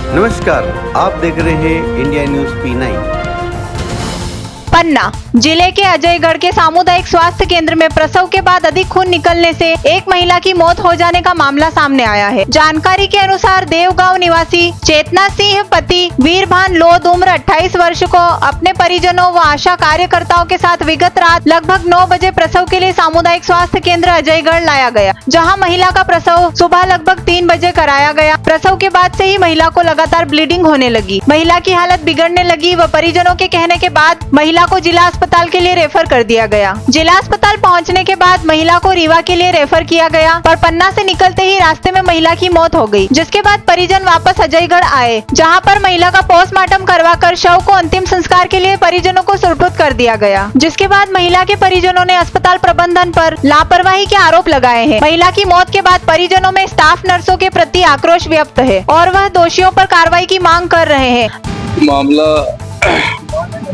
नमस्कार, आप देख रहे हैं इंडिया न्यूज P9। पन्ना जिले के अजयगढ़ के सामुदायिक स्वास्थ्य केंद्र में प्रसव के बाद अधिक खून निकलने से एक महिला की मौत हो जाने का मामला सामने आया है। जानकारी के अनुसार देवगांव निवासी चेतना सिंह पति वीरभान लोध उम्र 28 वर्ष को अपने परिजनों व आशा कार्यकर्ताओं के साथ विगत रात लगभग 9 बजे प्रसव के लिए सामुदायिक स्वास्थ्य केंद्र अजयगढ़ लाया गया, जहाँ महिला का प्रसव सुबह लगभग 3 बजे कराया गया। प्रसव के बाद से ही महिला को लगातार ब्लीडिंग होने लगी। महिला की हालत बिगड़ने लगी व परिजनों के कहने के बाद महिला को जिला अस्पताल के लिए रेफर कर दिया गया। जिला अस्पताल पहुंचने के बाद महिला को रीवा के लिए रेफर किया गया, पर पन्ना से निकलते ही रास्ते में महिला की मौत हो गई, जिसके बाद परिजन वापस अजयगढ़ आए, जहां पर महिला का पोस्टमार्टम करवाकर शव को अंतिम संस्कार के लिए परिजनों को सुपुर्द कर दिया गया। जिसके बाद महिला के परिजनों ने अस्पताल प्रबंधन पर लापरवाही के आरोप लगाए हैं। महिला की मौत के बाद परिजनों में स्टाफ नर्सों के प्रति आक्रोश व्यक्त है और वह दोषियों पर कार्रवाई की मांग कर रहे हैं। मामला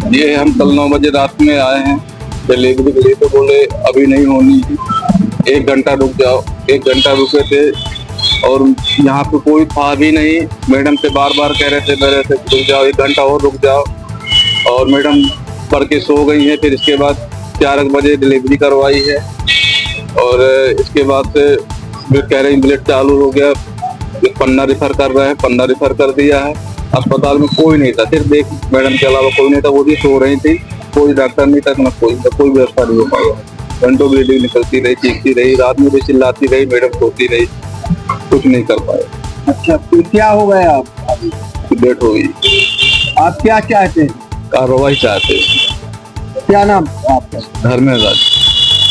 ये हम कल 9 बजे रात में आए हैं डिलीवरी के लिए, तो बोले अभी नहीं होनी, 1 घंटा रुक जाओ। 1 घंटा रुके थे और यहाँ पे कोई था भी नहीं। मैडम से बार बार कह रहे थे रुक जाओ, 1 घंटा और रुक जाओ, और मैडम पढ़ के सो गई हैं। फिर इसके बाद 4 बजे डिलीवरी करवाई है और इसके बाद से फिर कह रहे हैं ब्लड चालू हो गया, पन्ना रेफर कर रहे हैं। पन्ना रेफर कर दिया है। अस्पताल में कोई नहीं था, सिर्फ देख मैडम के अलावा कोई नहीं था। वो भी सो रही थी, कोई डॉक्टर नहीं था, कोई व्यवस्था नहीं हो पाया। घंटों ब्लीडिंग निकलती रही, चीखती रही, रात में भी चिल्लाती रही, मैडम सोती रही, कुछ नहीं कर पाए। अच्छा, तो क्या हो गया? आप डेथ हो गई। आप क्या चाहते हैं? कार्रवाई चाहते हैं। क्या नाम आपका? धर्मेंद्र।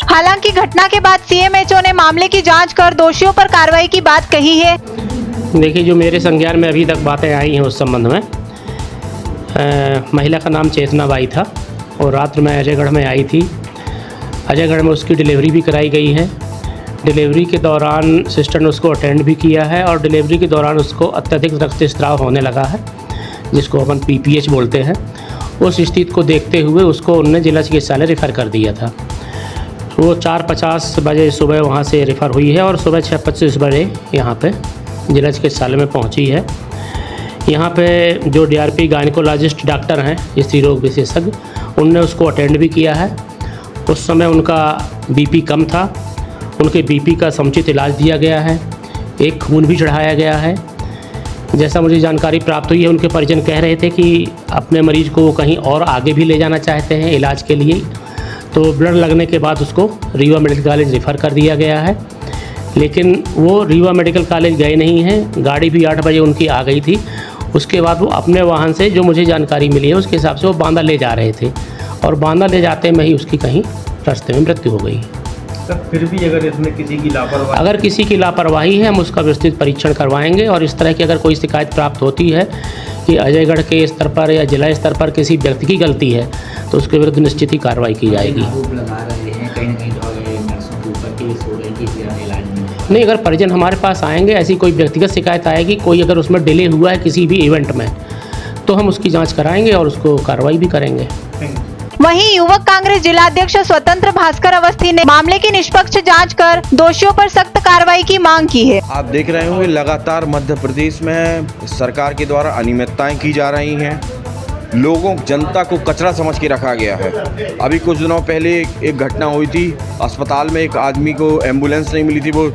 हालांकि घटना के बाद सीएमएचओ ने मामले की जांच कर दोषियों पर कार्रवाई की बात कही है। देखिए, जो मेरे संज्ञान में अभी तक बातें आई हैं उस संबंध में, महिला का नाम चेतना बाई था और रात्र में अजयगढ़ में आई थी। अजयगढ़ में उसकी डिलीवरी भी कराई गई है। डिलीवरी के दौरान सिस्टर ने उसको अटेंड भी किया है और डिलीवरी के दौरान उसको अत्यधिक रक्तस्राव होने लगा है, जिसको अपन PPH बोलते हैं। उस स्थिति को देखते हुए उसको उन्होंने जिला चिकित्सालय रेफ़र कर दिया था। वो 4:50 बजे सुबह वहाँ से रेफ़र हुई है और सुबह 6:25 बजे यहाँ पे जिला चिकित्सालय में पहुँची है। यहाँ पे जो DRP गायनिकोलॉजिस्ट डॉक्टर हैं, स्त्री रोग विशेषज्ञ, उनने उसको अटेंड भी किया है। उस समय उनका BP कम था, उनके BP का समुचित इलाज दिया गया है। एक खून भी चढ़ाया गया है। जैसा मुझे जानकारी प्राप्त हुई है, उनके परिजन कह रहे थे कि अपने मरीज को कहीं और आगे भी ले जाना चाहते हैं इलाज के लिए, तो ब्लड लगने के बाद उसको रीवा मेडिकल कॉलेज रेफ़र कर दिया गया है। लेकिन वो रीवा मेडिकल कॉलेज गए नहीं हैं। गाड़ी भी 8 बजे उनकी आ गई थी। उसके बाद वो अपने वाहन से, जो मुझे जानकारी मिली है उसके हिसाब से, वो बांदा ले जा रहे थे और बांदा ले जाते में ही उसकी कहीं रास्ते में मृत्यु हो गई। सर, फिर भी अगर इसमें किसी की लापरवाही है, हम उसका विस्तृत परीक्षण करवाएंगे और इस तरह की अगर कोई शिकायत प्राप्त होती है कि अजयगढ़ के स्तर पर या जिला स्तर पर किसी व्यक्ति की गलती है, तो उसके विरुद्ध निश्चित ही कार्रवाई की जाएगी। नहीं, अगर परिजन हमारे पास आएंगे, ऐसी कोई व्यक्तिगत शिकायत आएगी, कोई अगर उसमें डिले हुआ है किसी भी इवेंट में, तो हम उसकी जांच कराएंगे और उसको कार्रवाई भी करेंगे। वहीं युवक कांग्रेस जिलाध्यक्ष स्वतंत्र भास्कर अवस्थी ने मामले की निष्पक्ष जांच कर दोषियों पर सख्त कार्रवाई की मांग की है। आप देख रहे होंगे लगातार मध्य प्रदेश में सरकार के द्वारा अनियमितताएं की जा रही हैं। लोगों, जनता को कचरा समझ के रखा गया है। अभी कुछ दिनों पहले एक घटना हुई थी अस्पताल में, एक आदमी को एम्बुलेंस नहीं मिली थी, वो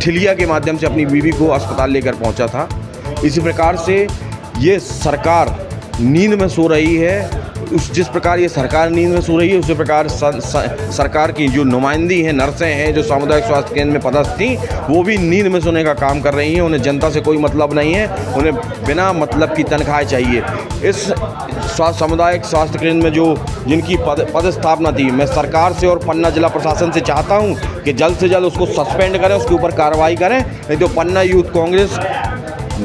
ठिलिया के माध्यम से अपनी बीवी को अस्पताल लेकर पहुंचा था। इसी प्रकार से ये सरकार नींद में सो रही है। जिस प्रकार ये सरकार नींद में सो रही है, उसी प्रकार सरकार की जो नुमाइंदी हैं, नर्सें हैं, जो सामुदायिक स्वास्थ्य केंद्र में पदस्थ थी, वो भी नींद में सोने का काम कर रही हैं। उन्हें जनता से कोई मतलब नहीं है, उन्हें बिना मतलब की तनख्वाहें चाहिए। इस सामुदायिक स्वास्थ्य केंद्र में जो जिनकी पदस्थापना थी, मैं सरकार से और पन्ना जिला प्रशासन से चाहता हूँ कि जल्द से जल्द उसको सस्पेंड करें, उसके ऊपर कार्रवाई करें। नहीं तो पन्ना यूथ कांग्रेस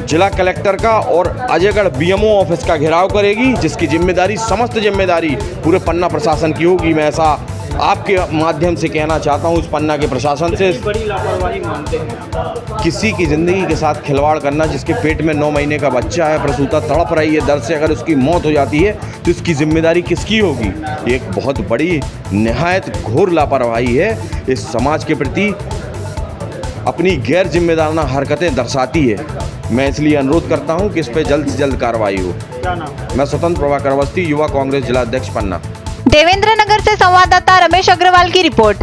जिला कलेक्टर का और अजयगढ़ BMO ऑफिस का घेराव करेगी, जिसकी जिम्मेदारी, समस्त जिम्मेदारी पूरे पन्ना प्रशासन की होगी। मैं ऐसा आपके माध्यम से कहना चाहता हूँ उस पन्ना के प्रशासन से। बड़ी लापरवाही मानते हैं। किसी की ज़िंदगी के साथ खिलवाड़ करना, जिसके पेट में 9 महीने का बच्चा है, प्रसूता तड़प रही है दर्द से, अगर उसकी मौत हो जाती है तो इसकी जिम्मेदारी किसकी होगी? ये एक बहुत बड़ी, निहायत घोर लापरवाही है। इस समाज के प्रति अपनी गैर जिम्मेदाराना हरकतें दर्शाती है। मैं इसलिए अनुरोध करता हूं कि इस पर जल्द से जल्द कार्रवाई हो। क्या नाम? मैं स्वतंत्र प्रभाकर अवस्थी, युवा कांग्रेस जिला अध्यक्ष पन्ना। देवेंद्र नगर से संवाददाता रमेश अग्रवाल की रिपोर्ट।